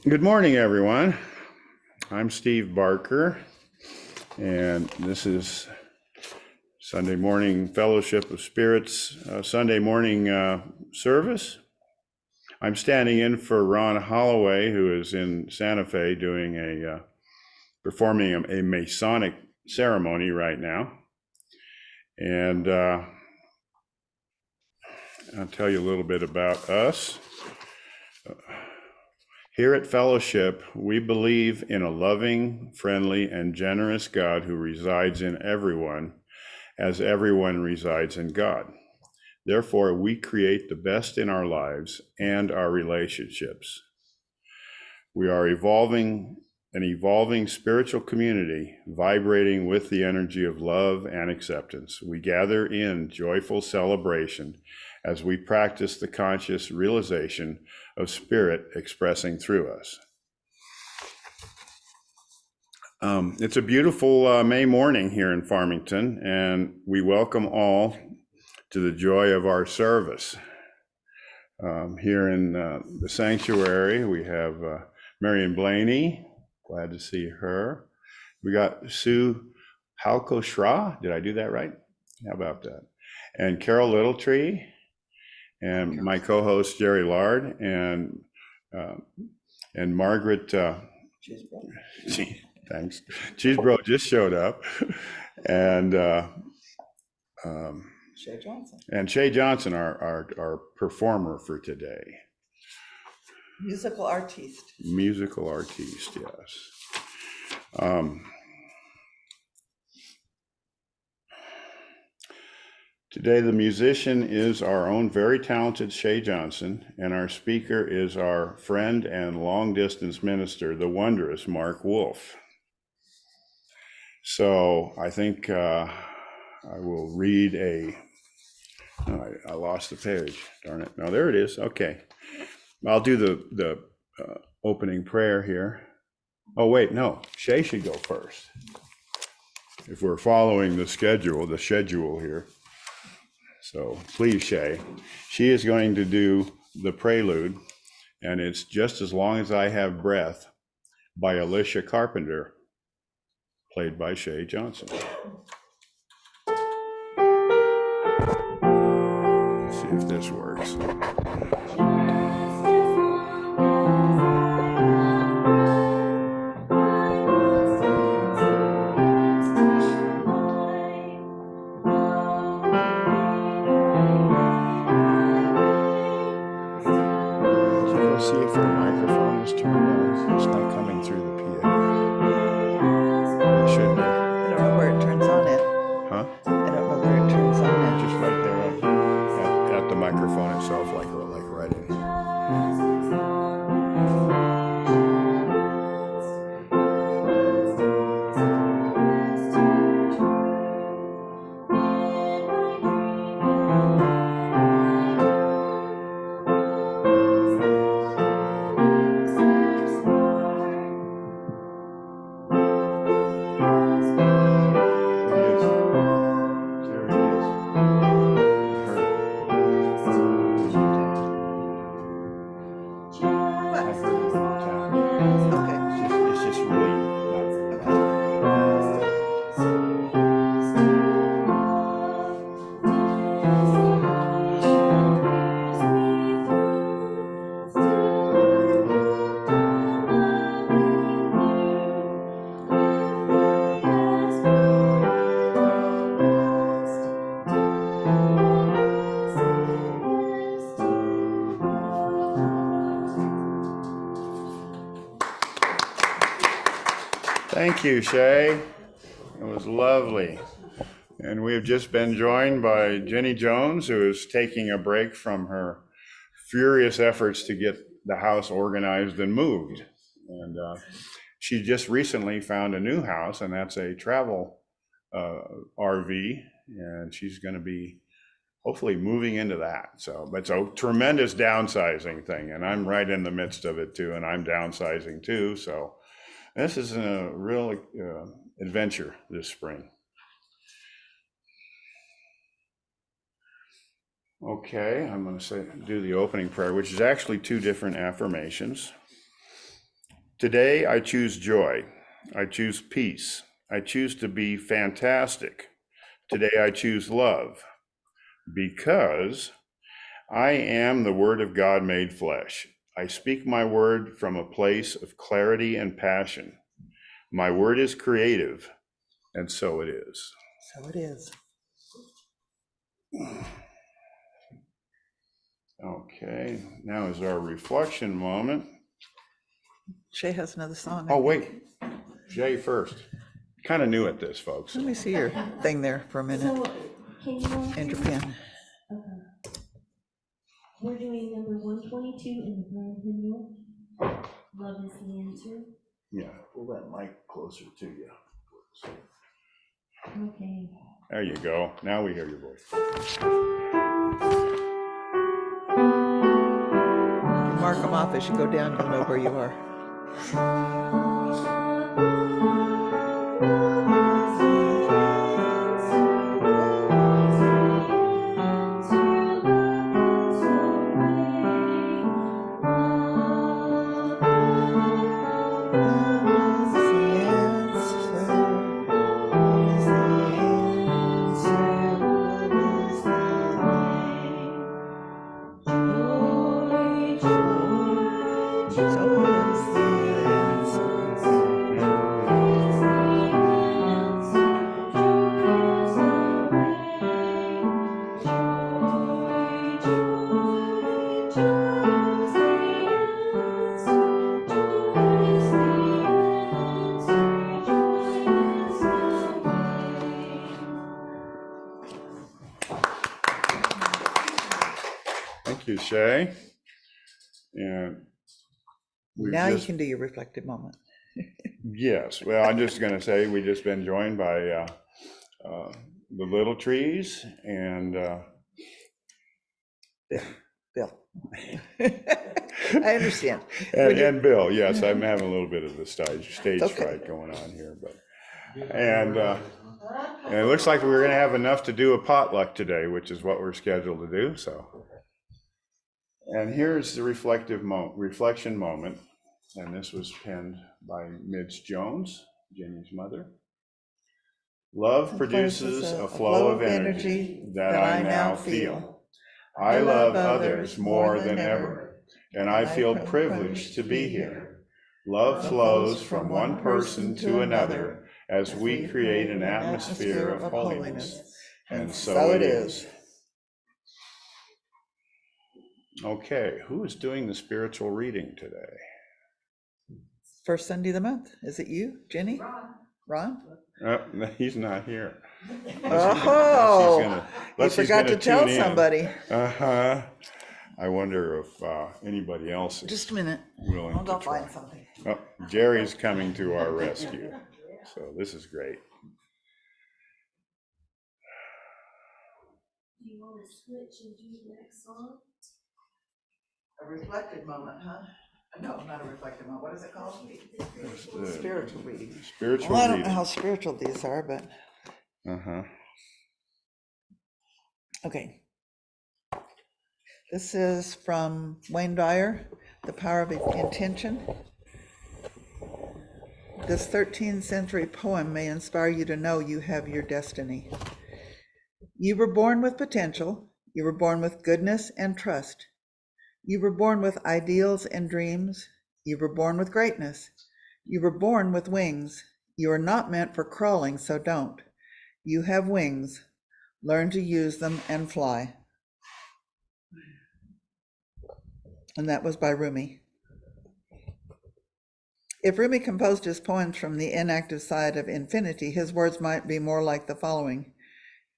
Good morning, everyone. I'm Steve Barker, and this is Sunday morning Fellowship of Spirits, Sunday morning service. I'm standing in for Ron Holloway, who is in Santa Fe doing performing a Masonic ceremony right now. And I'll tell you a little bit about us. Here at Fellowship, we believe in a loving, friendly, and generous God who resides in everyone, as everyone resides in God. Therefore, we create the best in our lives and our relationships. We are an evolving spiritual community, vibrating with the energy of love and acceptance. We gather in joyful celebration as we practice the conscious realization of Spirit expressing through us. It's a beautiful May morning here in Farmington, and we welcome all to the joy of our service. Here in the sanctuary, we have Marion Blaney, glad to see her. We got Sue Halko Shra, did I do that right? How about that? And Carol Littletree, and my co-host Jerry Lard, and Margaret. Thanks. Cheesebro just showed up, and Shay Johnson. And Shay Johnson, our performer for today. Musical artiste. Musical artiste, yes. Today, the musician is our own very talented Shay Johnson, and our speaker is our friend and long-distance minister, the wondrous Mark Wolf. So I think I will read I lost the page, darn it. No, there it is. Okay. I'll do the opening prayer here. Oh, wait, no, Shay should go first. If we're following the schedule here. So please, Shay. She is going to do the prelude, and it's Just as Long as I Have Breath by Alicia Carpenter, played by Shay Johnson. Let's see if this works. See if the microphone is turned on. It's not coming through the PA. It should be. I don't know where it turns on it. Huh? I don't know where it turns on it. Just right there at the microphone itself, like right in. Thank you, Shay. It was lovely. And we have just been joined by Jenny Jones, who is taking a break from her furious efforts to get the house organized and moved. And she just recently found a new house, and that's a travel RV, and she's going to be hopefully moving into that. So, but it's a tremendous downsizing thing, and I'm right in the midst of it too, and I'm downsizing too. So this is a real adventure this spring. Okay, I'm going to do the opening prayer, which is actually two different affirmations. Today, I choose joy. I choose peace. I choose to be fantastic. Today, I choose love because I am the Word of God made flesh. I speak my word from a place of clarity and passion. My word is creative, and so it is. So it is. Okay, now is our reflection moment. Shay has another song. I Oh, think. wait, Jay first. Kind of new at this, folks. Let me see your thing there for a minute. So, can you all And your hear me? pen. Okay. We're doing number 122 in the grand hymnal. Love is the answer. Yeah, pull that mic closer to you. Okay. There you go. Now we hear your voice. You mark them off as you go down, you'll know where you are. Thank you, Shay. And Now you can do your reflective moment. yes, well, I'm just going to say we just been joined by the Little Trees and Bill. I understand. and Bill. Yes, I'm having a little bit of the stage okay. fright going on here, but and it looks like we're going to have enough to do a potluck today, which is what we're scheduled to do. So, and here's the reflection moment, and this was penned by Midge Jones, Jenny's mother. Love produces a flow of energy that I now feel. I love others more than ever, and I feel privileged to be here. Love flows from one person to another as we create an atmosphere of holiness, and so it is. Okay, who is doing the spiritual reading today? First Sunday of the month. Is it you, Jenny? Ron? He's not here. Oh, you forgot to tell somebody. Uh-huh. I wonder if anybody else is Just a minute. willing I'll to go try. find something. Oh, Jerry's coming to our rescue, so this is great. Do you want to switch and do the next song? A reflective moment, huh? No, not a reflective moment. What is it called? The Spiritual reading. Spiritual Well, I don't know reading. how spiritual these are, but Uh-huh. okay. This is from Wayne Dyer, The Power of Intention. This 13th century poem may inspire you to know you have your destiny. You were born with potential. You were born with goodness and trust. You were born with ideals and dreams. You were born with greatness. You were born with wings. You are not meant for crawling, so don't. You have wings. Learn to use them and fly. And that was by Rumi. If Rumi composed his poems from the inactive side of infinity, his words might be more like the following.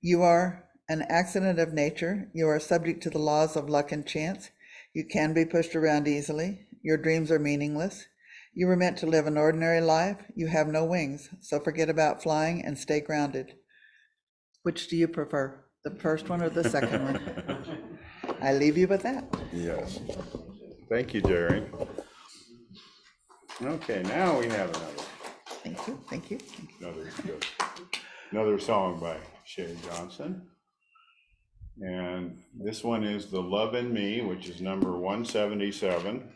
You are an accident of nature. You are subject to the laws of luck and chance. You can be pushed around easily. Your dreams are meaningless. You were meant to live an ordinary life. You have no wings, so forget about flying and stay grounded. Which do you prefer, the first one or the second one? I leave you with that. Yes. Thank you, Jerry. Okay, now we have Thank you, thank you. another song by Shay Johnson. And this one is The Love in Me, which is number 177.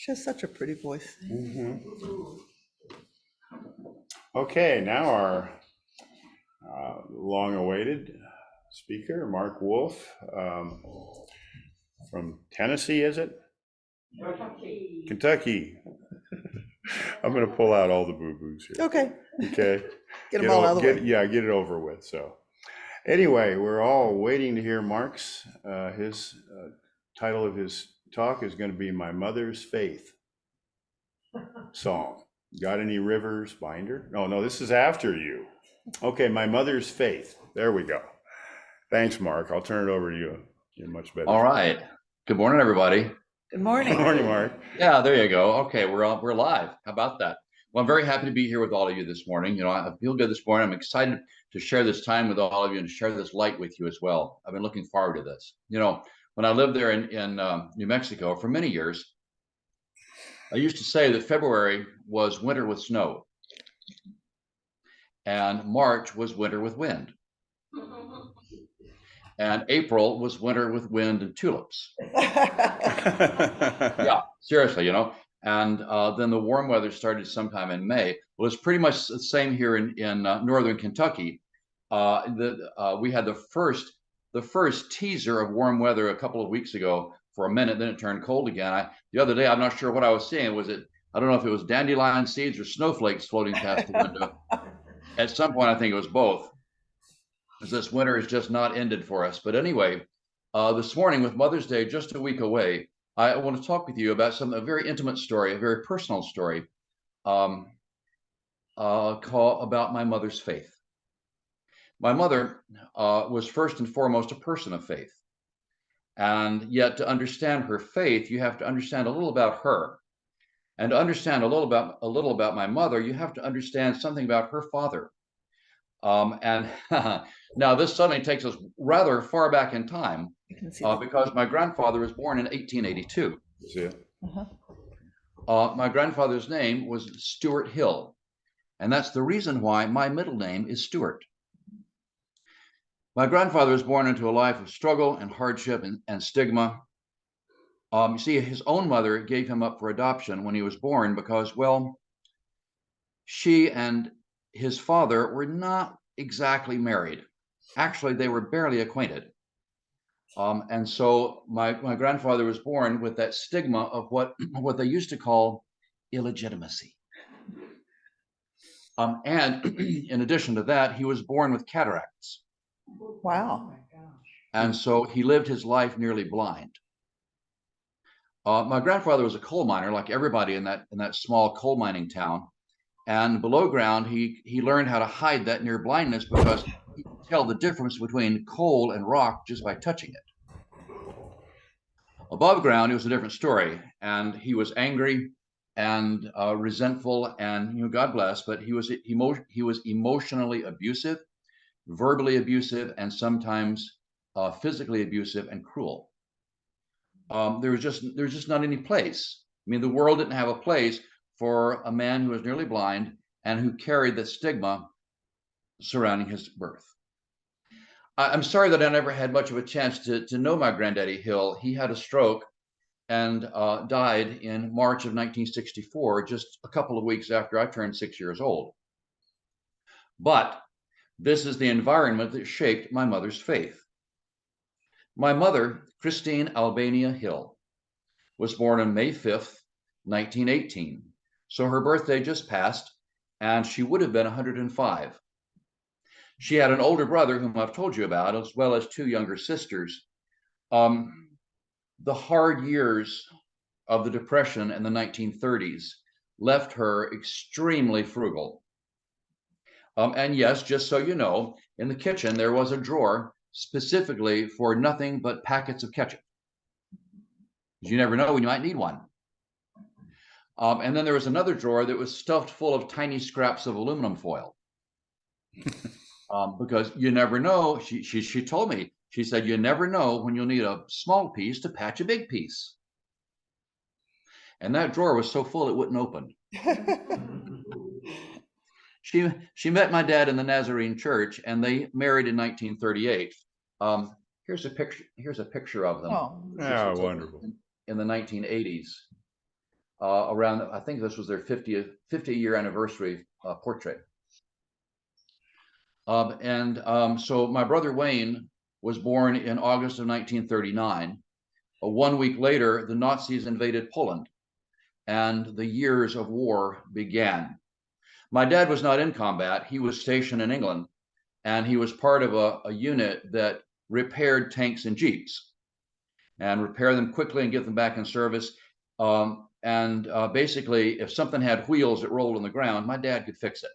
She has such a pretty voice. Okay, now our long-awaited speaker, Mark Wolf, from Tennessee, is it? Kentucky. I'm going to pull out all the boo-boos here. Okay, Okay. get them all out of the way. Yeah, get it over with. So anyway, we're all waiting to hear Mark's, his title of his talk is going to be My Mother's Faith Song. Got any rivers, binder? No, this is after you. Okay, My Mother's Faith. There we go. Thanks, Mark. I'll turn it over to you. You're much better. All right. Good morning, everybody. Good morning. Good morning, Mark. Yeah, there you go. Okay, we're live. How about that? Well, I'm very happy to be here with all of you this morning. You know, I feel good this morning. I'm excited to share this time with all of you and to share this light with you as well. I've been looking forward to this. You know, when I lived there in New Mexico for many years, I used to say that February was winter with snow, and March was winter with wind, and April was winter with wind and tulips. Yeah, seriously, you know. And then the warm weather started sometime in May. Well, it's pretty much the same here in northern Kentucky. We had the first teaser of warm weather a couple of weeks ago for a minute, then it turned cold again. The other day, I'm not sure what I was seeing. I don't know if it was dandelion seeds or snowflakes floating past the window. At some point, I think it was both, because this winter has just not ended for us. But anyway, this morning, with Mother's Day just a week away, I want to talk with you about a very intimate story, a very personal story, about my mother's faith. My mother was first and foremost a person of faith. And yet to understand her faith, you have to understand a little about her. And to understand a little about my mother, you have to understand something about her father. And now this suddenly takes us rather far back in time, because my grandfather was born in 1882. My grandfather's name was Stuart Hill, and that's the reason why my middle name is Stuart. My grandfather was born into a life of struggle and hardship and stigma. You see, his own mother gave him up for adoption when he was born because, well, she and his father were not exactly married. Actually, they were barely acquainted. And so my grandfather was born with that stigma of what they used to call illegitimacy. And in addition to that, he was born with cataracts. Wow. And so he lived his life nearly blind. My grandfather was a coal miner, like everybody in that small coal mining town. And below ground, he learned how to hide that near blindness because he could tell the difference between coal and rock just by touching it. Above ground, it was a different story, and he was angry and resentful, and, you know, God bless, but he was emotionally abusive, verbally abusive, and sometimes physically abusive and cruel. There was just not any place. I mean, the world didn't have a place for a man who was nearly blind and who carried the stigma surrounding his birth. I'm sorry that I never had much of a chance to know my granddaddy Hill. He had a stroke and died in March of 1964, just a couple of weeks after I turned 6 years old. But this is the environment that shaped my mother's faith. My mother, Christine Albania Hill, was born on May 5th, 1918. So her birthday just passed, and she would have been 105. She had an older brother whom I've told you about, as well as two younger sisters. The hard years of the Depression in the 1930s left her extremely frugal. And yes, just so you know, in the kitchen, there was a drawer specifically for nothing but packets of ketchup. You never know when you might need one. And then there was another drawer that was stuffed full of tiny scraps of aluminum foil. Because you never know, she told me, she said, you never know when you'll need a small piece to patch a big piece. And that drawer was so full it wouldn't open. She met my dad in the Nazarene church, and they married in 1938. Here's a picture of them. Oh, yeah, wonderful. In the 1980s. around, I think this was their 50-year anniversary portrait. So my brother Wayne was born in August of 1939. 1 week later, the Nazis invaded Poland, and the years of war began. My dad was not in combat. He was stationed in England, and he was part of a unit that repaired tanks and jeeps and repair them quickly and get them back in service. Basically, if something had wheels that rolled on the ground, my dad could fix it.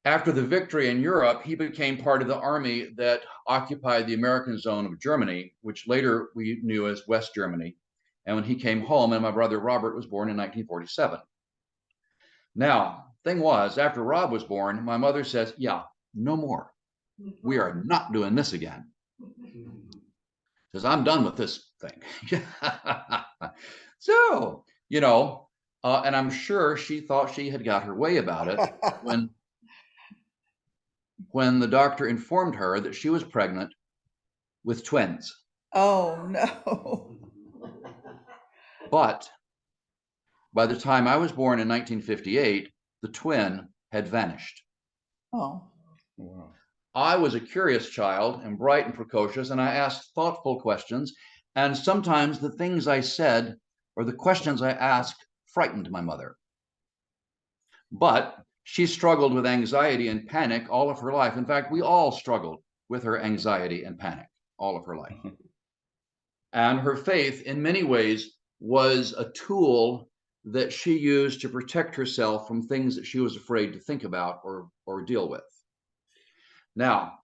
After the victory in Europe, he became part of the army that occupied the American zone of Germany, which later we knew as West Germany. And when he came home, and my brother Robert was born in 1947. Now, thing was, after Rob was born, my mother says, yeah, no more. We are not doing this again. Says, I'm done with this thing. So, and I'm sure she thought she had got her way about it when the doctor informed her that she was pregnant with twins. Oh, no. But by the time I was born in 1958, the twin had vanished. Oh. Wow. I was a curious child and bright and precocious, and I asked thoughtful questions. And sometimes the things I said or the questions I asked frightened my mother. But she struggled with anxiety and panic all of her life. In fact, we all struggled with her anxiety and panic all of her life. And her faith, in many ways, was a tool that she used to protect herself from things that she was afraid to think about or deal with. Now,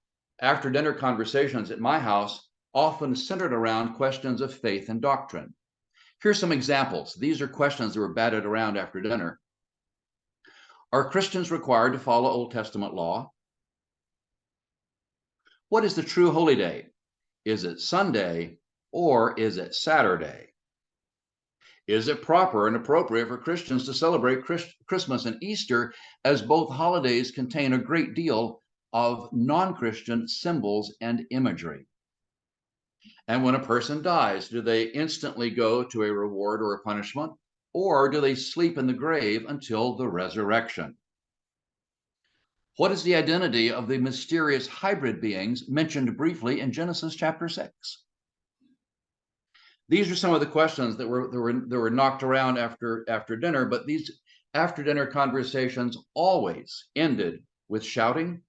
after dinner conversations at my house often centered around questions of faith and doctrine. Here's some examples. These are questions that were batted around after dinner. Are Christians required to follow Old Testament law? What is the true holy day? Is it Sunday or is it Saturday? Is it proper and appropriate for Christians to celebrate Christmas and Easter, as both holidays contain a great deal of non-Christian symbols and imagery? And when a person dies, do they instantly go to a reward or a punishment, or do they sleep in the grave until the resurrection? What is the identity of the mysterious hybrid beings mentioned briefly in Genesis chapter 6? These are some of the questions that were knocked around after dinner, but these after dinner conversations always ended with shouting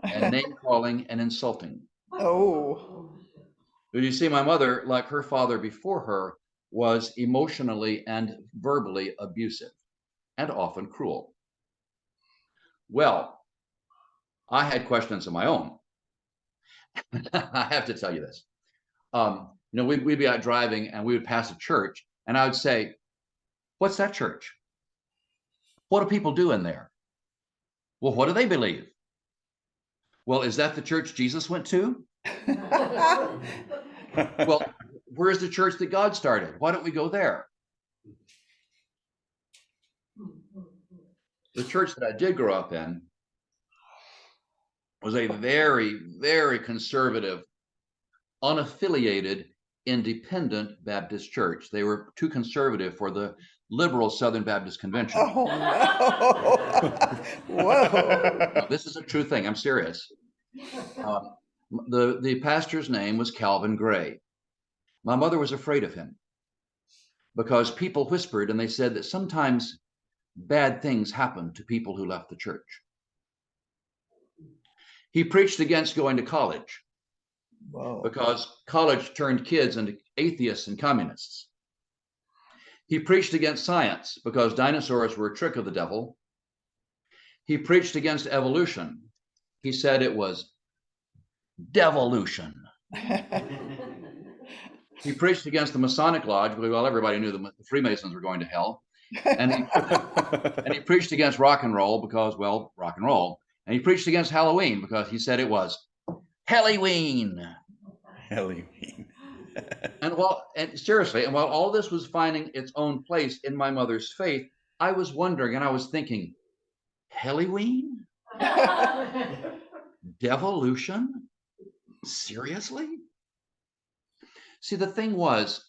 and name calling and insulting. Oh. But you see, my mother, like her father before her, was emotionally and verbally abusive and often cruel. Well, I had questions of my own. I have to tell you this. We'd be out driving and we would pass a church, and I would say, what's that church? What do people do in there? Well, what do they believe? Well, is that the church Jesus went to? Well, where's the church that God started? Why don't we go there? The church that I did grow up in was a very, very conservative, unaffiliated, independent Baptist church. They were too conservative for the liberal Southern Baptist Convention. Oh, no. Whoa. No, this is a true thing. I'm serious. The pastor's name was Calvin Gray. My mother was afraid of him because people whispered and they said that sometimes bad things happened to people who left the church. He preached against going to college. Whoa. Because college turned kids into atheists and communists. He preached against science because dinosaurs were a trick of the devil. He preached against evolution. He said it was devolution. He preached against the Masonic Lodge because, well, everybody knew the Freemasons were going to hell. And he preached against rock and roll because, well, rock and roll. And he preached against Halloween because he said it was Halloween. Halloween. And seriously, and while all this was finding its own place in my mother's faith, I was wondering and I was thinking, Halloween? Devolution? Seriously? See, the thing was,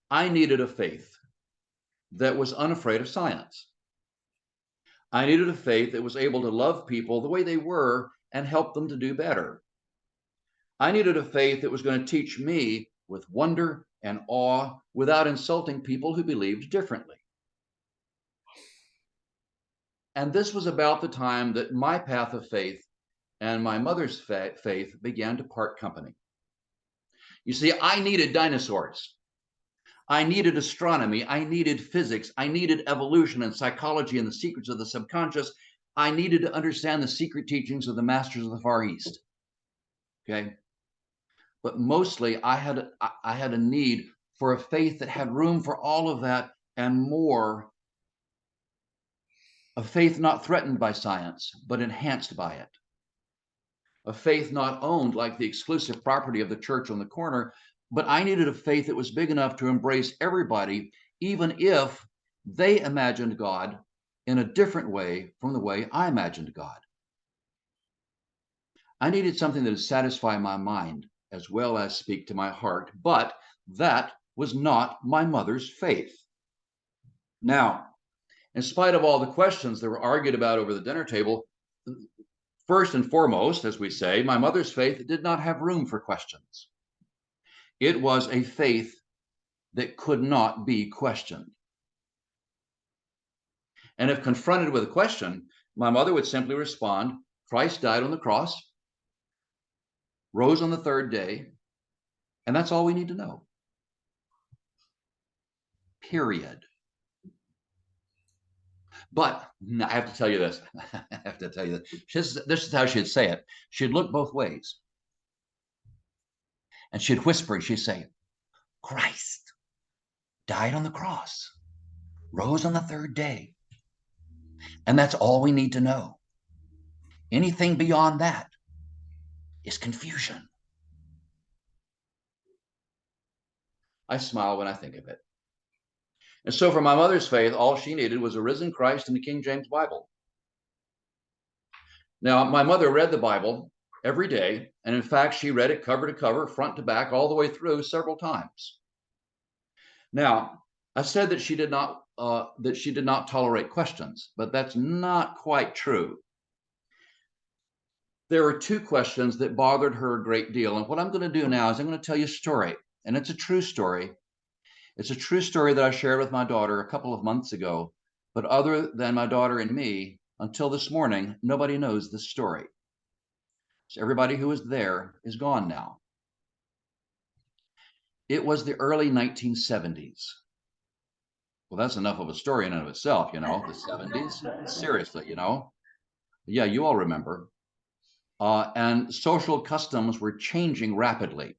I needed a faith that was unafraid of science. I needed a faith that was able to love people the way they were and help them to do better. I needed a faith that was going to teach me with wonder and awe without insulting people who believed differently. And this was about the time that my path of faith and my mother's faith began to part company. You see, I needed dinosaurs. I needed astronomy. I needed physics. I needed evolution and psychology and the secrets of the subconscious. I needed to understand the secret teachings of the masters of the Far East. Okay. But mostly I had a need for a faith that had room for all of that and more. A faith not threatened by science, but enhanced by it. A faith not owned like the exclusive property of the church on the corner, but I needed a faith that was big enough to embrace everybody, even if they imagined God in a different way from the way I imagined God. I needed something that would satisfy my mind as well as speak to my heart, but that was not my mother's faith. Now, in spite of all the questions that were argued about over the dinner table, first and foremost, as we say, my mother's faith did not have room for questions. It was a faith that could not be questioned. And if confronted with a question, my mother would simply respond, Christ died on the cross, rose on the third day, and that's all we need to know. Period. But I have to tell you this. I have to tell you this. This is how she'd say it. She'd look both ways. And she'd whisper, she'd say, Christ died on the cross, rose on the third day. And that's all we need to know. Anything beyond that is confusion. I smile when I think of it. And so for my mother's faith, all she needed was a risen Christ and the King James Bible. Now, my mother read the Bible every day. And in fact, she read it cover to cover, front to back, all the way through several times. Now, I said that she did not tolerate questions, but that's not quite true. There were two questions that bothered her a great deal. And what I'm going to do now is I'm going to tell you a story, and it's a true story. It's a true story that I shared with my daughter a couple of months ago, but other than my daughter and me, until this morning, nobody knows this story. So everybody who was there is gone now. It was the early 1970s. Well, that's enough of a story in and of itself, you know, the 70s. Seriously, you know. Yeah, you all remember. And social customs were changing rapidly.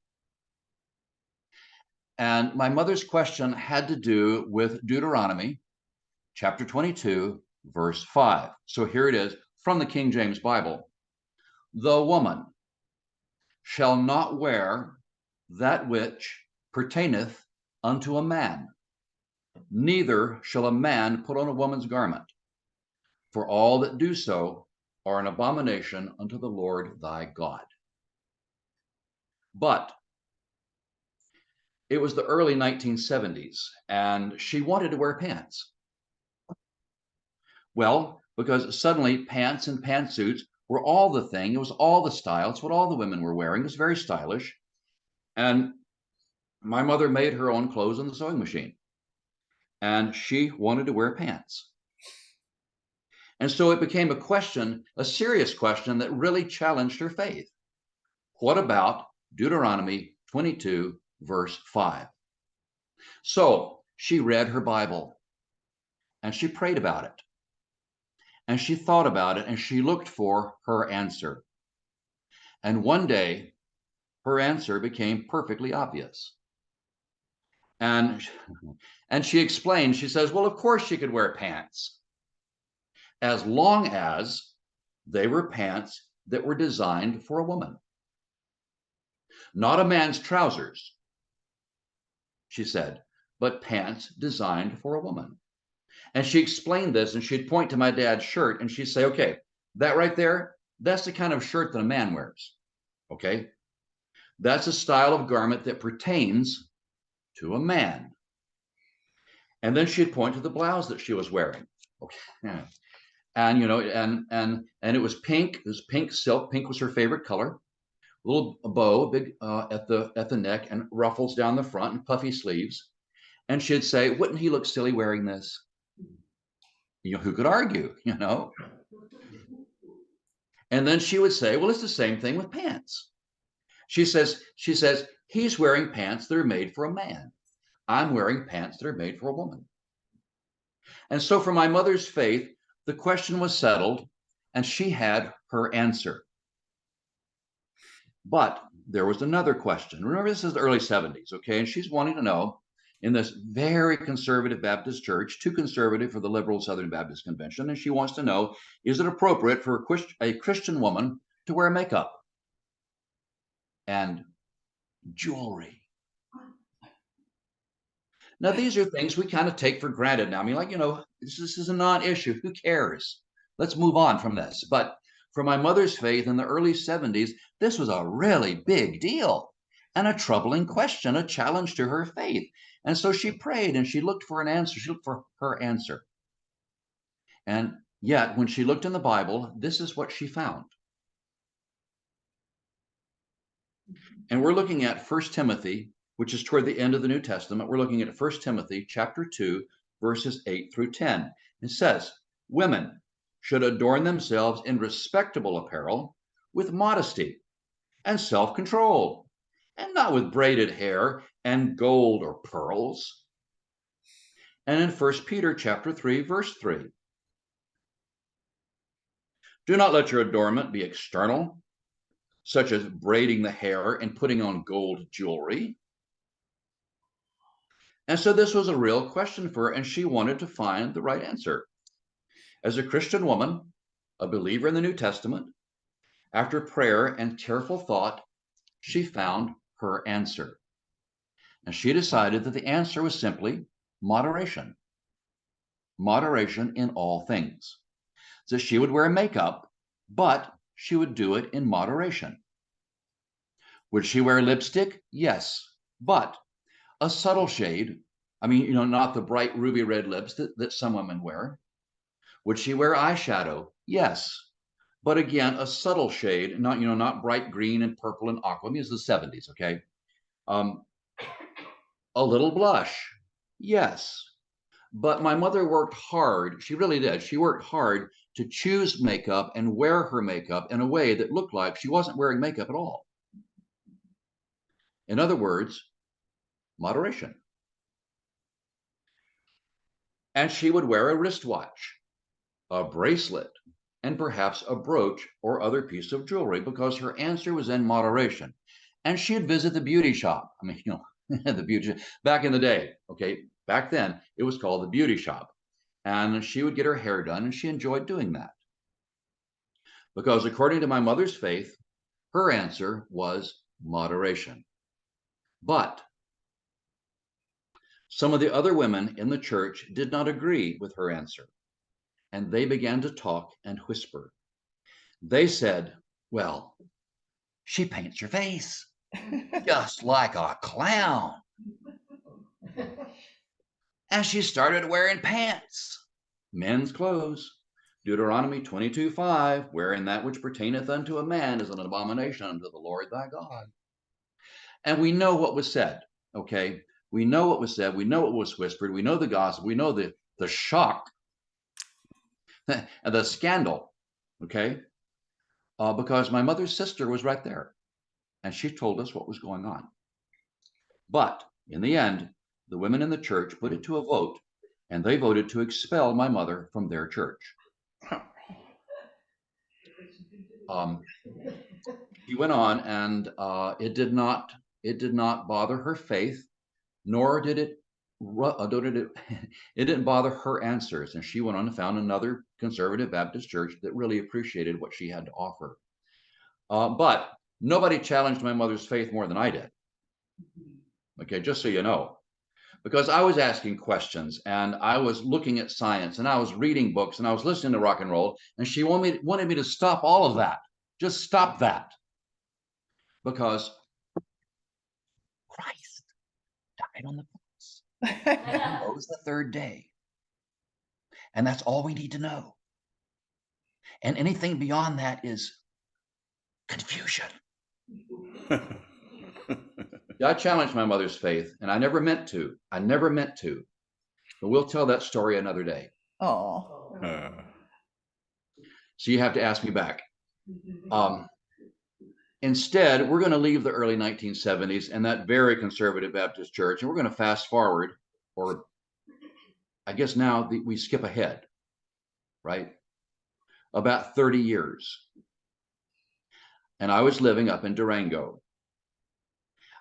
And my mother's question had to do with Deuteronomy, chapter 22, verse 5. So here it is from the King James Bible. The woman shall not wear that which pertaineth unto a man, neither shall a man put on a woman's garment. For all that do so are an abomination unto the Lord thy God. But it was the early 1970s, and she wanted to wear pants. Well, because suddenly pants and pantsuits were all the thing. It was all the style. It's what all the women were wearing. It was very stylish. And my mother made her own clothes on the sewing machine. And she wanted to wear pants. And so it became a question, a serious question that really challenged her faith. What about Deuteronomy 22, verse 5? So she read her Bible and she prayed about it. And she thought about it and she looked for her answer. And one day, her answer became perfectly obvious. And she explained, she says, well, of course she could wear pants, as long as they were pants that were designed for a woman. Not a man's trousers, she said, but pants designed for a woman. And she explained this, and she'd point to my dad's shirt, and she'd say, okay, that right there, that's the kind of shirt that a man wears, okay? That's a style of garment that pertains to a man. And then she'd point to the blouse that she was wearing. Okay. Yeah. And, you know, and it was pink. It was pink silk. Pink was her favorite color. A little bow, big at the neck, and ruffles down the front, and puffy sleeves. And she'd say, "Wouldn't he look silly wearing this?" You know, who could argue? You know. And then she would say, "Well, it's the same thing with pants." She says, "He's wearing pants that are made for a man. I'm wearing pants that are made for a woman." And so for my mother's faith, the question was settled, and she had her answer. But there was another question. Remember, this is the early 70s, okay? And she's wanting to know, in this very conservative Baptist church, too conservative for the liberal Southern Baptist Convention, and she wants to know, is it appropriate for a Christian woman to wear makeup and jewelry? Now, these are things we kind of take for granted now. I mean, like, you know, this is a non-issue. Who cares? Let's move on from this. But for my mother's faith in the early 70s, this was a really big deal and a troubling question, a challenge to her faith. And so she prayed and she looked for an answer. She looked for her answer. And yet, when she looked in the Bible, this is what she found. And we're looking at 1 Timothy, which is toward the end of the New Testament. We're looking at 1 Timothy chapter 2, verses 8 through 10. It says, "Women should adorn themselves in respectable apparel with modesty and self-control, and not with braided hair and gold or pearls." And in 1 Peter chapter 3, verse 3, "Do not let your adornment be external, such as braiding the hair and putting on gold jewelry." And so this was a real question for her, and she wanted to find the right answer. As a Christian woman, a believer in the New Testament, after prayer and careful thought, she found her answer. And she decided that the answer was simply moderation. Moderation in all things. So she would wear makeup, but she would do it in moderation. Would she wear lipstick? Yes, but a subtle shade. I mean, you know, not the bright ruby red lips that some women wear. Would she wear eyeshadow? Yes, but again, a subtle shade, not, you know, not bright green and purple and aqua. I mean, it's the 70s, okay? A little blush? Yes. But my mother worked hard. She really did. She worked hard to choose makeup and wear her makeup in a way that looked like she wasn't wearing makeup at all. In other words, moderation. And she would wear a wristwatch, a bracelet, and perhaps a brooch or other piece of jewelry, because her answer was in moderation. And she'd visit the beauty shop. I mean, you know, the beauty back in the day, okay, back then it was called the beauty shop. And she would get her hair done, and she enjoyed doing that. Because according to my mother's faith, her answer was moderation. But some of the other women in the church did not agree with her answer, and they began to talk and whisper. They said, "Well, she paints her face just like a clown. And she started wearing pants, men's clothes. Deuteronomy 22:5, wherein that which pertaineth unto a man is an abomination unto the Lord thy God." And we know what was said, okay? We know what was said. We know what was whispered. We know the gossip. We know the shock and the scandal, okay? Because my mother's sister was right there, and she told us what was going on. But in the end, the women in the church put it to a vote, and they voted to expel my mother from their church. He went on, and it did not bother her faith, nor did it it didn't bother her answers. And she went on and found another conservative Baptist church that really appreciated what she had to offer. But nobody challenged my mother's faith more than I did. Okay, just so you know, because I was asking questions, and I was looking at science, and I was reading books, and I was listening to rock and roll, and she wanted me to stop all of that. Just stop that. Because Christ died on the cross. What was the third day? And that's all we need to know. And anything beyond that is confusion. I challenged my mother's faith, and I never meant to. I never meant to. But we'll tell that story another day. Oh, So you have to ask me back. Instead, we're going to leave the early 1970s and that very conservative Baptist church, and we're going to fast forward, or I guess now we skip ahead, right? About 30 years. And I was living up in Durango.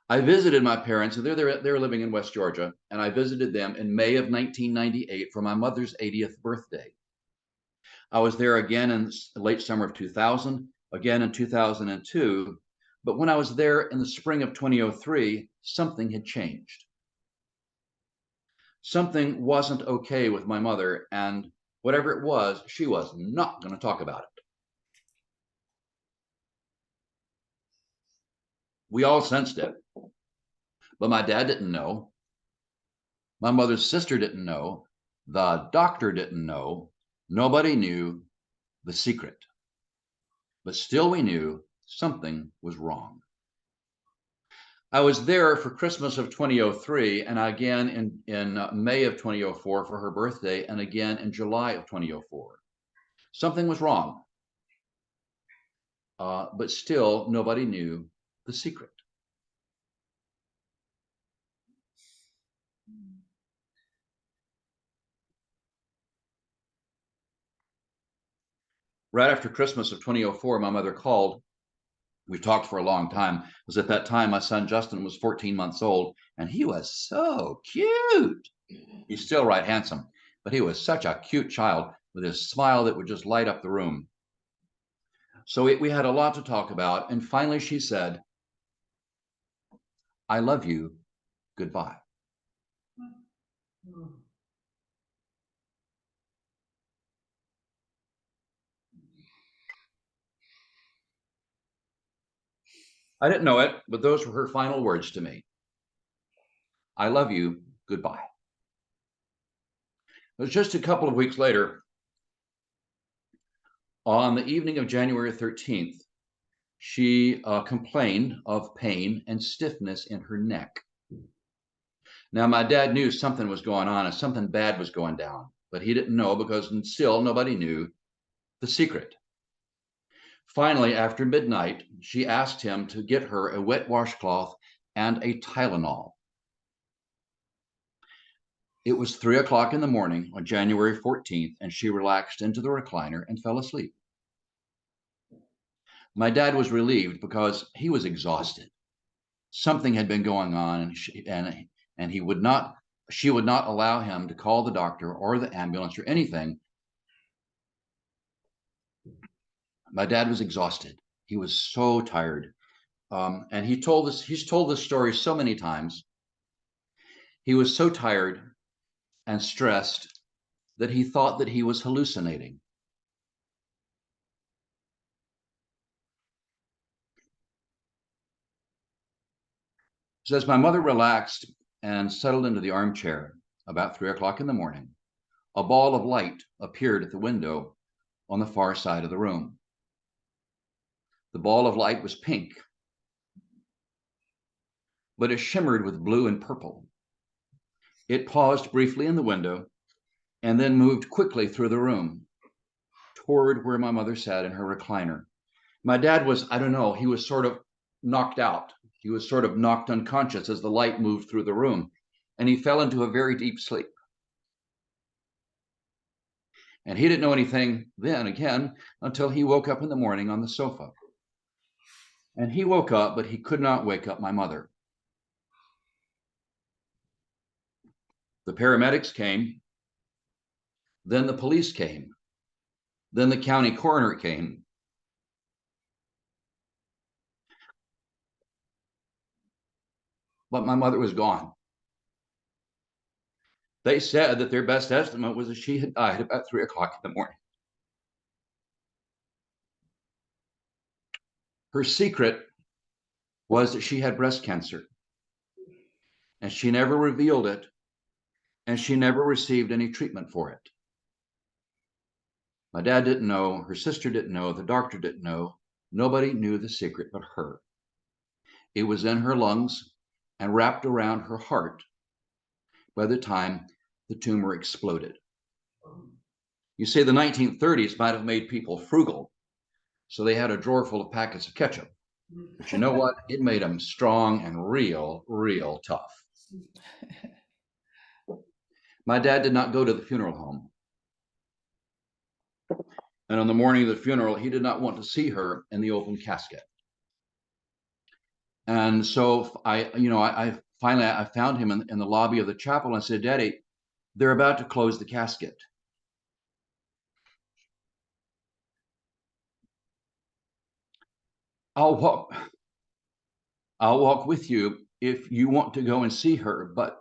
I visited my parents, and they're living in West Georgia, and I visited them in May of 1998 for my mother's 80th birthday. I was there again in the late summer of 2000, again in 2002, but when I was there in the spring of 2003, something had changed. Something wasn't okay with my mother, and whatever it was, she was not going to talk about it. We all sensed it, but my dad didn't know. My mother's sister didn't know. The doctor didn't know. Nobody knew the secret. But still we knew something was wrong. I was there for Christmas of 2003, and again in May of 2004 for her birthday, and again in July of 2004. Something was wrong. But still nobody knew the secret. Right after Christmas of 2004, my mother called. We talked for a long time. It was at that time my son Justin was 14 months old, and he was so cute. He's still right handsome, but he was such a cute child with his smile that would just light up the room. So we had a lot to talk about, and finally she said, "I love you. Goodbye." I didn't know it, but those were her final words to me. "I love you. Goodbye." It was just a couple of weeks later, on the evening of January 13th, she complained of pain and stiffness in her neck. Now, my dad knew something was going on and something bad was going down, but he didn't know because still nobody knew the secret. Finally, after midnight, she asked him to get her a wet washcloth and a Tylenol. It was 3 o'clock in the morning on January 14th, and she relaxed into the recliner and fell asleep. My dad was relieved because he was exhausted. Something had been going on, and she would not allow him to call the doctor or the ambulance or anything. My dad was exhausted. He was so tired. And he's told this story so many times. He was so tired and stressed that he thought that he was hallucinating. So as my mother relaxed and settled into the armchair about 3 o'clock in the morning, a ball of light appeared at the window on the far side of the room. The ball of light was pink, but it shimmered with blue and purple. It paused briefly in the window and then moved quickly through the room toward where my mother sat in her recliner. My dad was, I don't know, he was sort of knocked out. He was sort of knocked unconscious as the light moved through the room, and he fell into a very deep sleep. And he didn't know anything then again until he woke up in the morning on the sofa. And he woke up, but he could not wake up my mother. The paramedics came, then the police came, then the county coroner came. But my mother was gone. They said that their best estimate was that she had died about 3 o'clock in the morning. Her secret was that she had breast cancer, and she never revealed it and she never received any treatment for it. My dad didn't know, her sister didn't know, the doctor didn't know. Nobody knew the secret but her. It was in her lungs and wrapped around her heart by the time the tumor exploded. You see, the 1930s might have made people frugal, so they had a drawer full of packets of ketchup. But you know what? It made them strong and real tough. My dad did not go to the funeral home. And on the morning of the funeral, he did not want to see her in the open casket. And so I finally found him in the lobby of the chapel and I said, Daddy, they're about to close the casket. I'll walk with you if you want to go and see her, but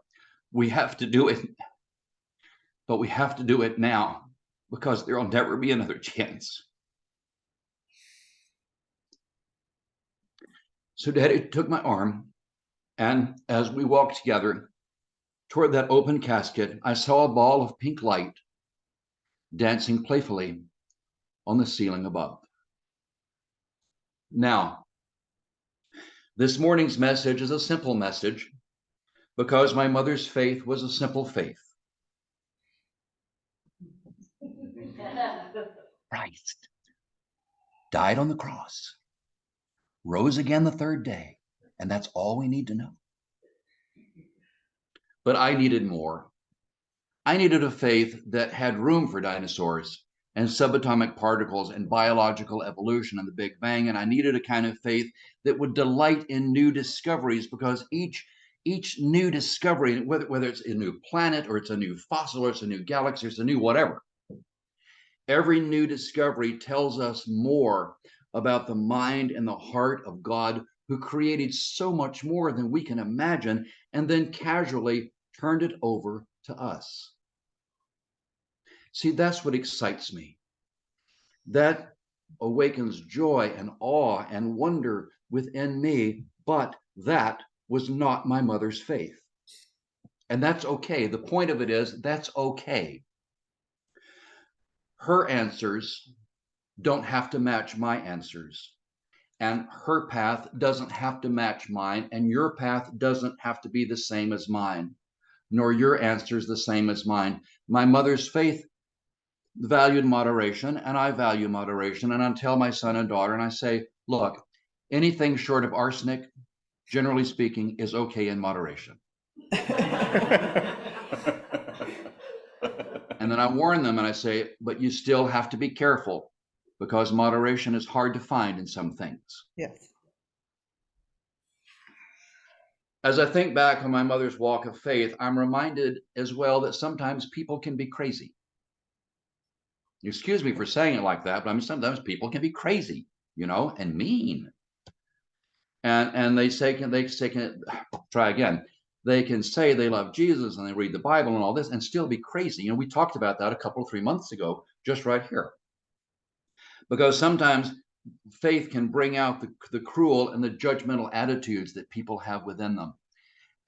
we have to do it. But we have to do it now because there'll never be another chance. So Daddy took my arm, and as we walked together toward that open casket, I saw a ball of pink light dancing playfully on the ceiling above. Now, this morning's message is a simple message because my mother's faith was a simple faith. Christ died on the cross, rose again the third day, and that's all we need to know. But I needed more. I needed a faith that had room for dinosaurs and subatomic particles and biological evolution and the Big Bang. And I needed a kind of faith that would delight in new discoveries, because each new discovery, whether it's a new planet or it's a new fossil or it's a new galaxy or it's a new whatever, every new discovery tells us more about the mind and the heart of God, who created so much more than we can imagine and then casually turned it over to us. See, that's what excites me. That awakens joy and awe and wonder within me, but that was not my mother's faith. And that's okay. The point of it is, that's okay. Her answers don't have to match my answers. And her path doesn't have to match mine. And your path doesn't have to be the same as mine, nor your answers the same as mine. My mother's faith valued moderation, and I value moderation. And I tell my son and daughter, and I say, look, anything short of arsenic, generally speaking, is okay in moderation. And then I warn them and I say, but you still have to be careful, because moderation is hard to find in some things. Yes. As I think back on my mother's walk of faith, I'm reminded as well that sometimes people can be crazy. Excuse me for saying it like that, but I mean, sometimes people can be crazy, and mean. And they can try again. They can say they love Jesus and they read the Bible and all this and still be crazy. We talked about that 3 months ago, just right here. Because sometimes faith can bring out the cruel and the judgmental attitudes that people have within them.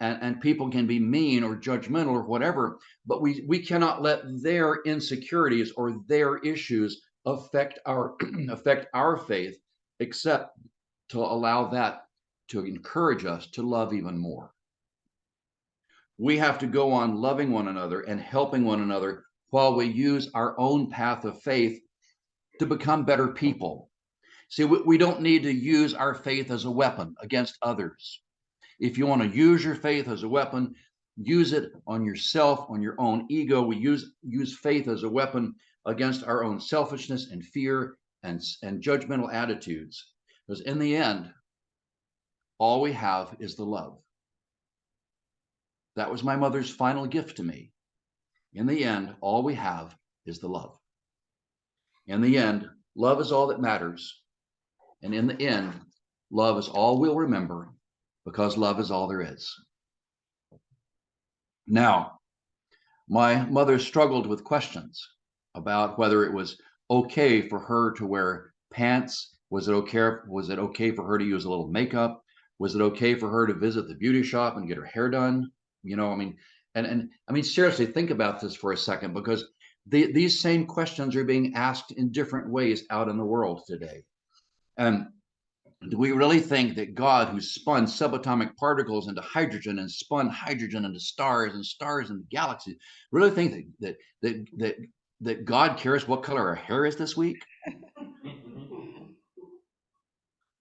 And people can be mean or judgmental or whatever, but we cannot let their insecurities or their issues affect our faith, except to allow that to encourage us to love even more. We have to go on loving one another and helping one another while we use our own path of faith to become better people. See, we don't need to use our faith as a weapon against others. If you want to use your faith as a weapon, use it on yourself, on your own ego. We use faith as a weapon against our own selfishness and fear and judgmental attitudes. Because in the end, all we have is the love. That was my mother's final gift to me. In the end, all we have is the love. In the end, love is all that matters. And in the end, love is all we'll remember, because love is all there is. Now, my mother struggled with questions about whether it was okay for her to wear pants. Was it okay for her to use a little makeup? Was it okay for her to visit the beauty shop and get her hair done? And I mean, seriously, think about this for a second, because these same questions are being asked in different ways out in the world today. And do we really think that God, who spun subatomic particles into hydrogen and spun hydrogen into stars and stars into galaxies, really think that God cares what color our hair is this week?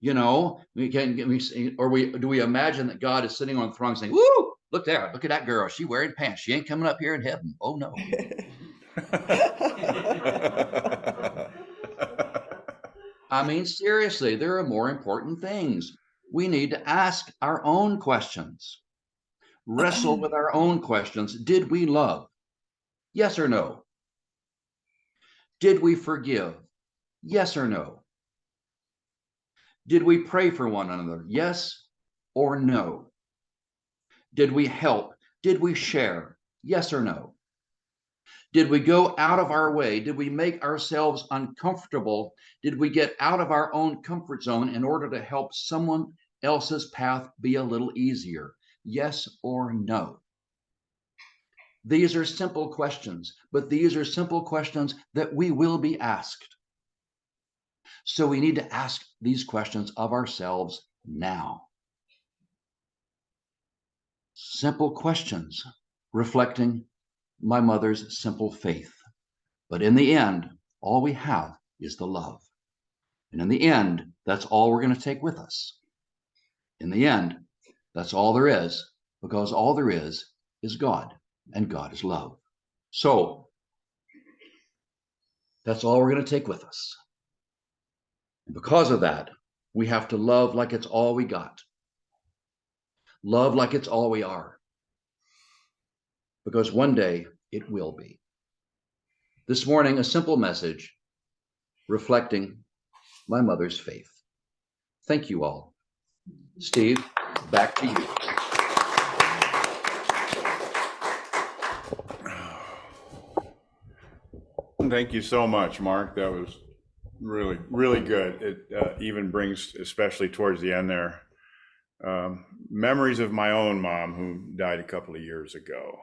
You know, do we imagine that God is sitting on the throne saying, "Woo, look there, look at that girl. She wearing pants. She ain't coming up here in heaven." Oh no. I mean, seriously, there are more important things. We need to ask our own questions, wrestle with our own questions. Did we love? Yes or no? Did we forgive? Yes or no? Did we pray for one another? Yes or no? Did we help? Did we share? Yes or no? Did we go out of our way? Did we make ourselves uncomfortable? Did we get out of our own comfort zone in order to help someone else's path be a little easier? Yes or no? These are simple questions, but these are simple questions that we will be asked. So we need to ask these questions of ourselves now. Simple questions reflecting my mother's simple faith. But in the end, all we have is the love. And in the end, that's all we're going to take with us. In the end, that's all there is, because all there is God, and God is love. So that's all we're going to take with us. And because of that, we have to love like it's all we got. Love like it's all we are. Because one day it will be. This morning, a simple message reflecting my mother's faith. Thank you all. Steve, back to you. Thank you so much, Mark. That was really, really good. It even brings, especially towards the end there, memories of my own mom who died a couple of years ago.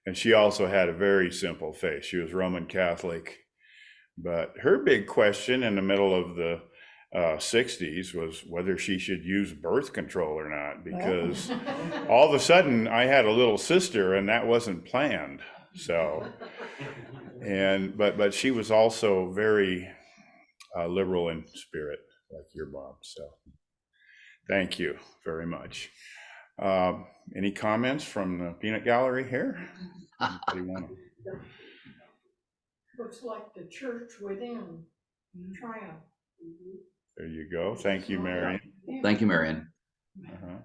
And she also had a very simple faith. She was Roman Catholic. But her big question in the middle of the 60s was whether she should use birth control or not, because all of a sudden I had a little sister and that wasn't planned. So, but she was also very liberal in spirit, like your mom. So thank you very much. Any comments from the peanut gallery here? Anybody want to? Looks like the church within triumph. There you go. Thank you, Marion. Thank you, Marion. Uh-huh.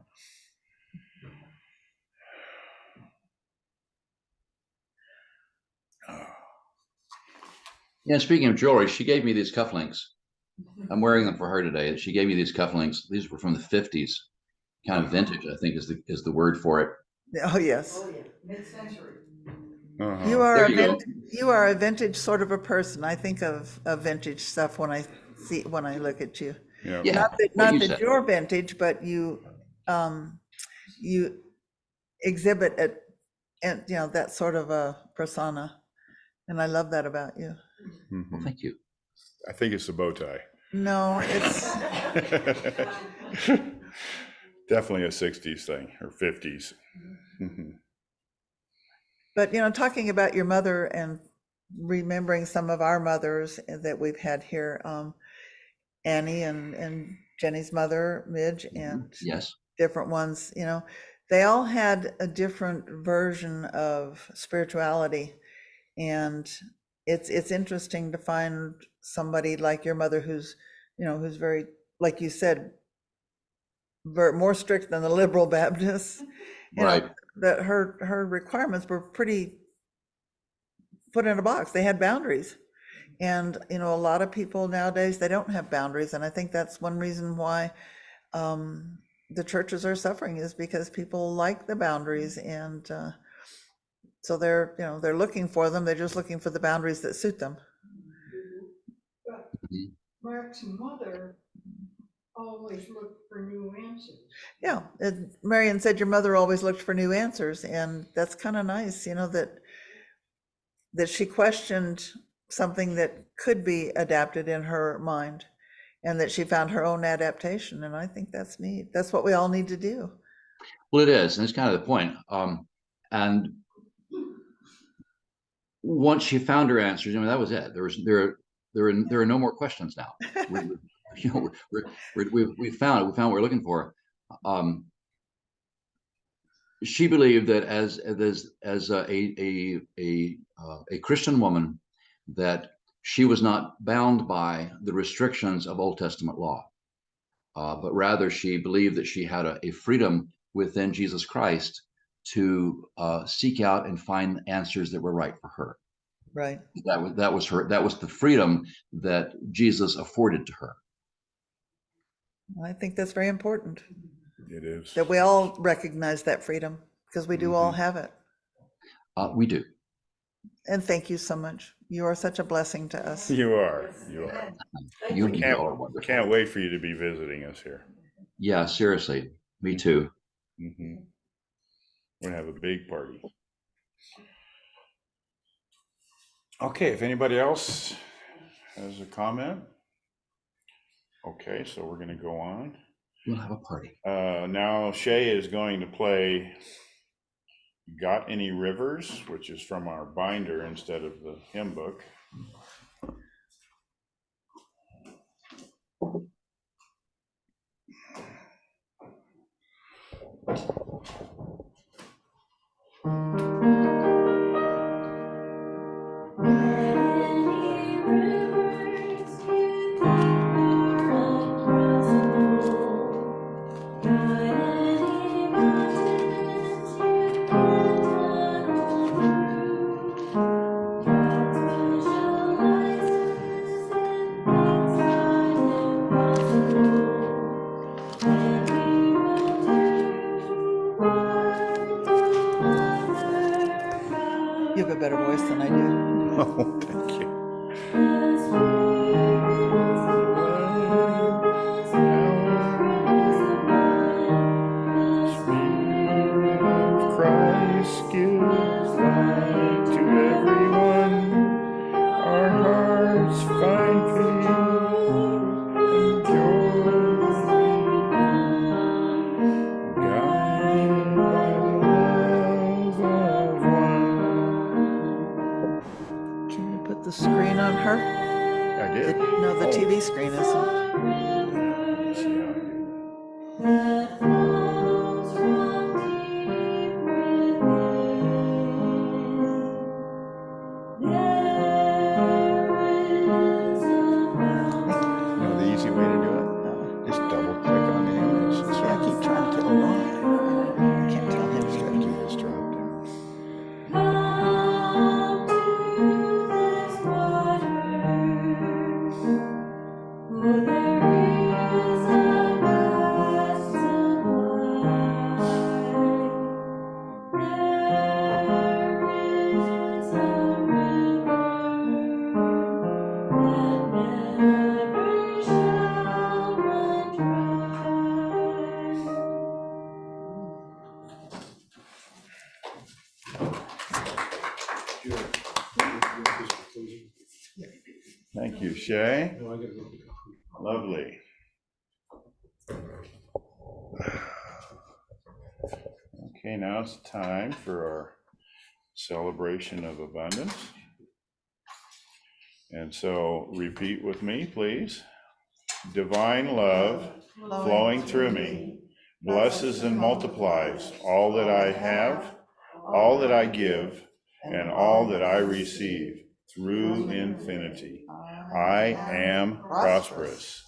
Yeah, speaking of jewelry, she gave me these cufflinks. I'm wearing them for her today. She gave me these cufflinks. These were from the 50s, kind of vintage, I think is the word for it. Oh, yes. Oh, yeah, mid-century. Uh-huh. You are, There a you go. you are a vintage sort of a person. I think of vintage stuff when I look at you. Yeah. Yeah, Not what you that said. you're vintage, but you exhibit it, and you know, that sort of a persona, and I love that about you. Well, Mhm. thank you. I think it's the bow tie. No, it's Definitely a 60s thing or 50s. Mhm. but you know, talking about your mother and remembering some of our mothers that we've had here, Annie and Jenny's mother, Midge, and Yes. different ones, you know, they all had a different version of spirituality. And it's interesting to find somebody like your mother who's, you know, who's very, like you said, more strict than the liberal Baptists. You Right. know, that her requirements were pretty put in a box. They had boundaries. And, you know, a lot of people nowadays, they don't have boundaries. And I think that's one reason why the churches are suffering, is because people like the boundaries. And so they're, you know, they're looking for them. They're just looking for the boundaries that suit them. But Mhm. Mark's mother always looked for new answers. Yeah, and Marion said your mother always looked for new answers, and that's kind of nice, that she questioned something that could be adapted in her mind, and that she found her own adaptation, and I think that's neat. That's what we all need to do. Well, it is, and it's kind of the point. And once she found her answers, I mean, that was it. There are no more questions now. We found what we're looking for. She believed that as a Christian woman, that she was not bound by the restrictions of Old Testament law, but rather she believed that she had a freedom within Jesus Christ to seek out and find answers that were right for her. Right. That was the freedom that Jesus afforded to her. I think that's very important, It is. that we all recognize that freedom, because we do all have it. We do. And thank you so much. You are such a blessing to us. You are. You are. You Can't, are wonderful. can't wait for you to be visiting us here. Yeah, seriously. Me too. Mm-hmm. We're gonna have a big party. Okay, if anybody else has a comment. Okay, so we're gonna go on. We'll have a party. Now Shay is going to play Got Any Rivers, which is from our binder instead of the hymn book. You have a better voice than I do. Oh, thank you. Spirit of Christ, give light to everyone. Our hearts find peace and joy. Guided by the love of one. Can you put the screen on her? I did. No, the TV screen isn't. Let's see how I do. You know the easy way to do it? Just double click on the image. and See, I keep trying to align. Can't tell him just straight. do this drop down. Thank you, Shay. Lovely. Okay, now it's time for our celebration of abundance. And so repeat with me, please. Divine love flowing through me blesses and multiplies all that I have, all that I give, and all that I receive through infinity. I am prosperous.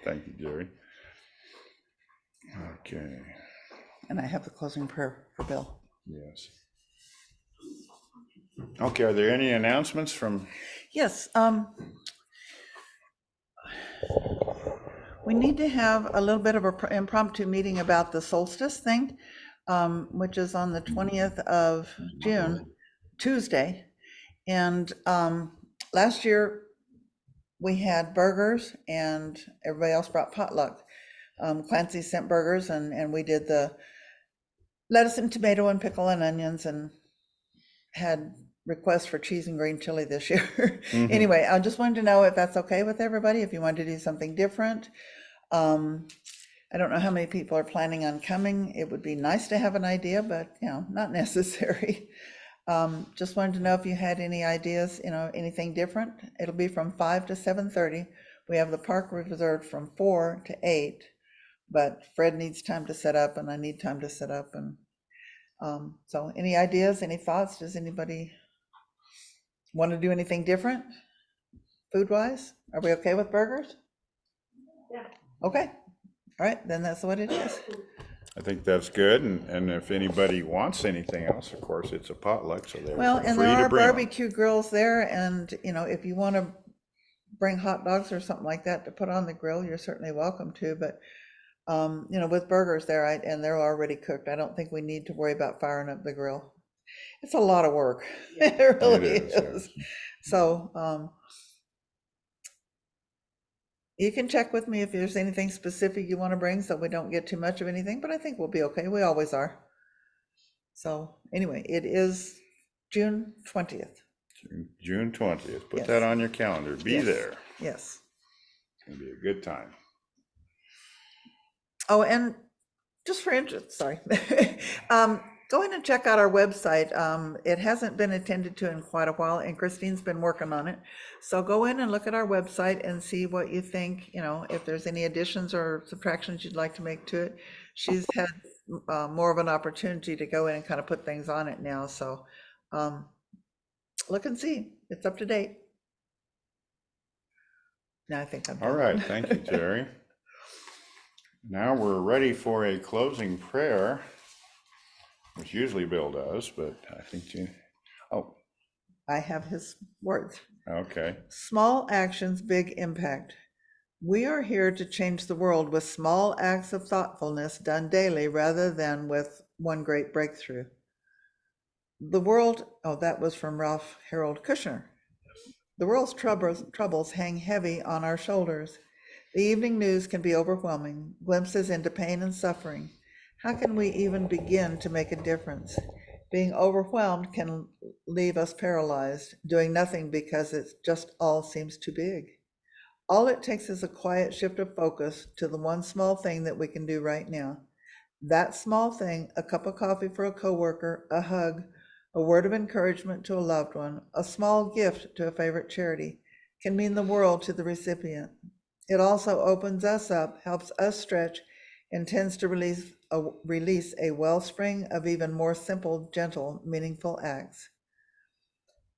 Thank you, Jerry. Okay, And I have the closing prayer for Bill. yes. Okay, are there any announcements from, Yes, we need to have a little bit of an impromptu meeting about the solstice thing, which is on the 20th of June, Tuesday. And last year, we had burgers and everybody else brought potluck. Clancy sent burgers and we did the lettuce and tomato and pickle and onions and had requests for cheese and green chili this year. Mhm. Anyway, I just wanted to know if that's okay with everybody, if you want to do something different. I don't know how many people are planning on coming. It would be nice to have an idea, but not necessary. Just wanted to know if you had any ideas, anything different. It'll be from 5 to 7:30. We have the park reserved from 4 to 8, but Fred needs time to set up and I need time to set up. And so any ideas, any thoughts? Does anybody want to do anything different food-wise? Are we okay with burgers? Yeah. Okay, all right, then that's what it is. I think that's good, and if anybody wants anything else, of course, it's a potluck, so they're Well, and free there to are bring 'em. barbecue grills there, and if you want to bring hot dogs or something like that to put on the grill, you're certainly welcome to. But with burgers there, and they're already cooked, I don't think we need to worry about firing up the grill. It's a lot of work. It really It is. So you can check with me if there's anything specific you want to bring, so we don't get too much of anything. But I think we'll be okay. We always are. So anyway, it is June 20th. June 20th, put Yes. that on your calendar, be Yes. there, Yes. it's gonna be a good time. Oh, and just for interest, sorry. Go in and check out our website. It hasn't been attended to in quite a while, and Christine's been working on it. So go in and look at our website and see what you think, if there's any additions or subtractions you'd like to make to it. She's had more of an opportunity to go in and kind of put things on it now, so look and see. It's up to date. Now I think I'm All done. right, thank you, Jerry. Now we're ready for a closing prayer, which usually Bill does, but I think I have his words. okay. Small actions, big impact. We are here to change the world with small acts of thoughtfulness done daily rather than with one great breakthrough. That was from Ralph Harold Kushner. The world's troubles hang heavy on our shoulders. The evening news can be overwhelming, glimpses into pain and suffering. How can we even begin to make a difference? Being overwhelmed can leave us paralyzed, doing nothing because it just all seems too big. All it takes is a quiet shift of focus to the one small thing that we can do right now. That small thing, a cup of coffee for a coworker, a hug, a word of encouragement to a loved one, a small gift to a favorite charity, can mean the world to the recipient. It also opens us up, helps us stretch, and tends to release a wellspring of even more simple, gentle, meaningful acts.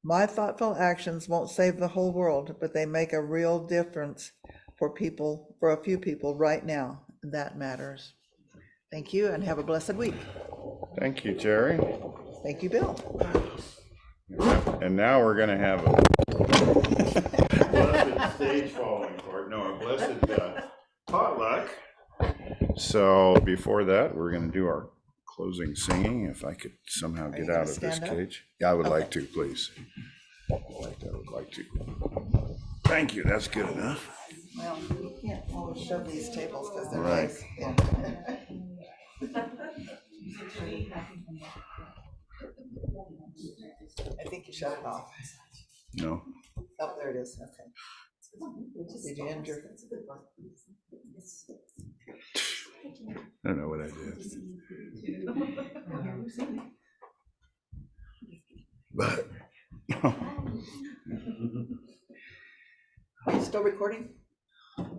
My thoughtful actions won't save the whole world, but they make a real difference for a few people right now. That matters. Thank you and have a blessed week. Thank you, Jerry. Thank you, Bill. And now we're gonna have a blessed stage falling for it. No, a blessed potluck. So before that, we're gonna do our closing singing, if I could somehow Are get you gonna out of this stand up? cage. Yeah, I would like Okay. to, please. I would like to. Thank you, that's good enough. Well, you can't always shove these tables because they're Right. nice. Yeah. I think you shut it off. No, Oh, there it is, okay. Did you end your? I don't know what I did. But. Are you still recording?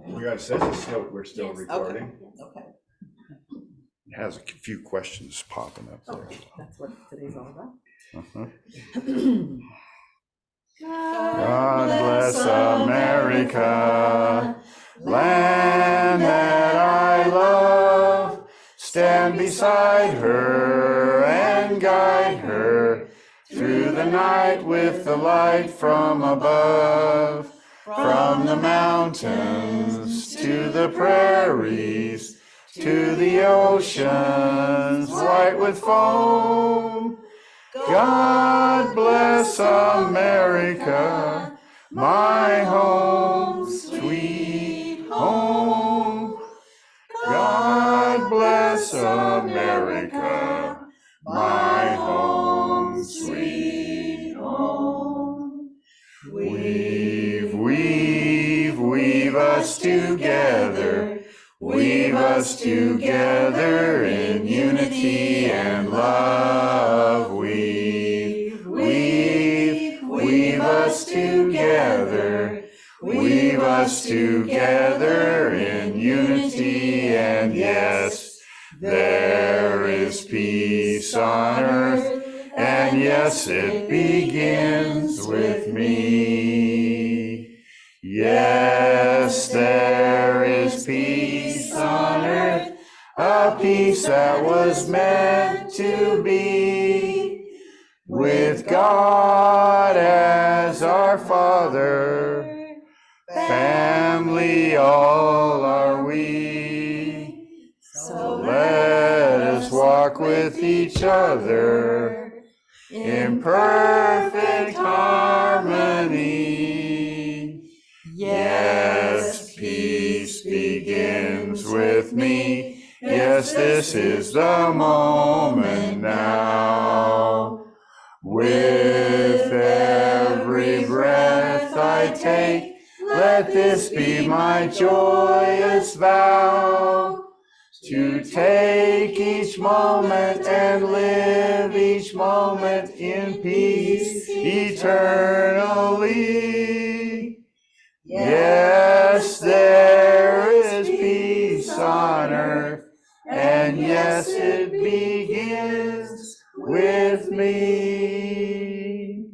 We got, it says it's still, we're still Yes. recording. Okay. It has a few questions popping up there. That's what today's all about. Uh-huh. God God bless America, land one that I love. Stand beside her and guide her through the night with the light from above. From the mountains to the prairies, to the oceans white with foam. God bless America, my home, sweet home. God bless America, my home, sweet home. Weave us together, weave us together in unity and love. Weave us together, weave us together in unity, and yes, there is peace on earth, and yes, it begins with me. Yes, there is peace on earth, a peace that was meant to be. With God as our Father, family all are we. So let us walk with each other in perfect harmony. Yes, peace begins with me. Yes, this is the moment now. With every breath I take, let this be my joyous vow. To take each moment and live each moment in peace eternally. Yes, there is peace on earth, and yes, it begins with me.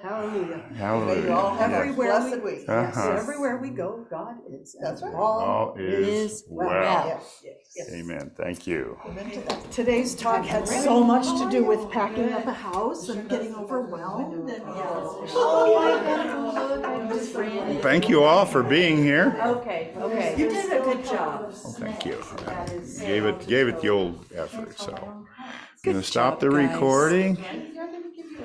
Hallelujah. May you all Hallelujah. have a Everywhere blessed we- week. Yes, Uh-huh. everywhere we go, God is. That's right. All is well. Yes, yes. Amen. Thank you. Amen to that. Today's talk had so much to do with packing up a house and getting overwhelmed and. Thank you all for being here. Okay. You did a good job. Well, thank you. Gave it the old effort. So I'm going to stop the job, guys. recording.